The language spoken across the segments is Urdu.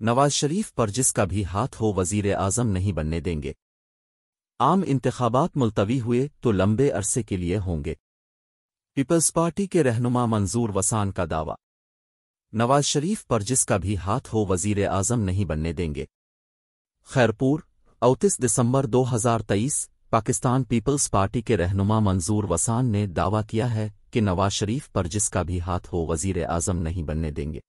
نواز شریف پر جس کا بھی ہاتھ ہو وزیر اعظم نہیں بننے دیں گے۔ عام انتخابات ملتوی ہوئے تو لمبے عرصے کے لیے ہوں گے۔ پیپلز پارٹی کے رہنما منظور وسان کا دعویٰ۔ نواز شریف پر جس کا بھی ہاتھ ہو وزیر اعظم نہیں بننے دیں گے۔ خیرپور 29 دسمبر 2023 پاکستان پیپلز پارٹی کے رہنما منظور وسان نے دعویٰ کیا ہے کہ نواز شریف پر جس کا بھی ہاتھ ہو وزیر اعظم نہیں بننے دیں گے۔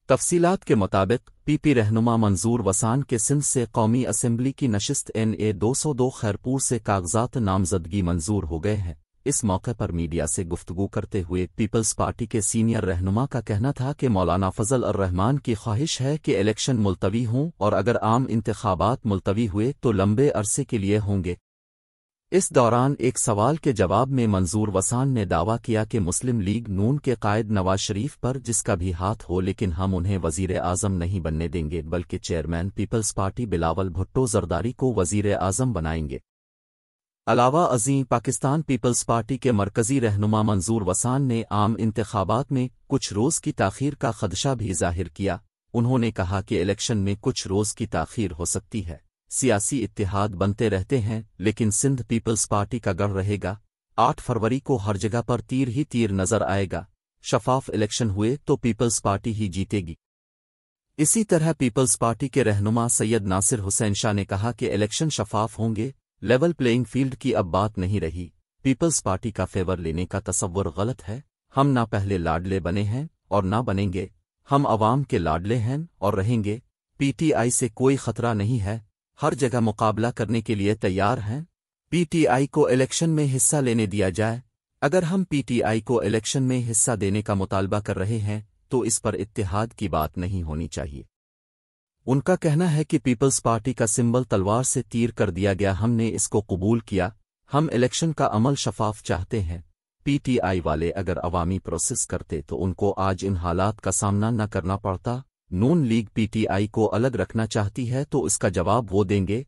تفصیلات کے مطابق پی رہنما منظور وسان کے سندھ سے قومی اسمبلی کی نشست NA 202 خیرپور سے کاغذات نامزدگی منظور ہو گئے ہیں۔ اس موقع پر میڈیا سے گفتگو کرتے ہوئے پیپلز پارٹی کے سینئر رہنما کا کہنا تھا کہ مولانا فضل الرحمان کی خواہش ہے کہ الیکشن ملتوی ہوں اور اگر عام انتخابات ملتوی ہوئے تو لمبے عرصے کے لیے ہوں گے۔ اس دوران ایک سوال کے جواب میں منظور وسان نے دعویٰ کیا کہ مسلم لیگ نون کے قائد نواز شریف پر جس کا بھی ہاتھ ہو لیکن ہم انہیں وزیر اعظم نہیں بننے دیں گے بلکہ چیئرمین پیپلز پارٹی بلاول بھٹو زرداری کو وزیر اعظم بنائیں گے۔ علاوہ ازیں پاکستان پیپلز پارٹی کے مرکزی رہنما منظور وسان نے عام انتخابات میں کچھ روز کی تاخیر کا خدشہ بھی ظاہر کیا۔ انہوں نے کہا کہ الیکشن میں کچھ روز کی تاخیر ہو سکتی ہے، سیاسی اتحاد بنتے رہتے ہیں لیکن سندھ پیپلز پارٹی کا گڑھ رہے گا۔ 8 فروری کو ہر جگہ پر تیر ہی تیر نظر آئے گا۔ شفاف الیکشن ہوئے تو پیپلز پارٹی ہی جیتے گی۔ اسی طرح پیپلز پارٹی کے رہنما سید ناصر حسین شاہ نے کہا کہ الیکشن شفاف ہوں گے، لیول پلینگ فیلڈ کی اب بات نہیں رہی۔ پیپلز پارٹی کا فیور لینے کا تصور غلط ہے۔ ہم نہ پہلے لاڈلے بنے ہیں اور نہ بنیں گے، ہم عوام کے لاڈلے ہیں اور رہیں گے۔ PTI سے کوئی خطرہ نہیں ہے، ہر جگہ مقابلہ کرنے کے لیے تیار ہیں۔ PTI کو الیکشن میں حصہ لینے دیا جائے۔ اگر ہم PTI کو الیکشن میں حصہ دینے کا مطالبہ کر رہے ہیں تو اس پر اتحاد کی بات نہیں ہونی چاہیے۔ ان کا کہنا ہے کہ پیپلز پارٹی کا سمبل تلوار سے تیر کر دیا گیا، ہم نے اس کو قبول کیا۔ ہم الیکشن کا عمل شفاف چاہتے ہیں۔ PTI والے اگر عوامی پروسیس کرتے تو ان کو آج ان حالات کا سامنا نہ کرنا پڑتا۔ نون لیگ PTI کو الگ رکھنا چاہتی ہے تو اس کا جواب وہ دیں گے۔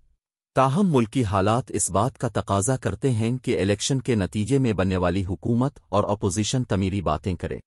تاہم ملکی حالات اس بات کا تقاضا کرتے ہیں کہ الیکشن کے نتیجے میں بننے والی حکومت اور اپوزیشن تعمیری باتیں کرے۔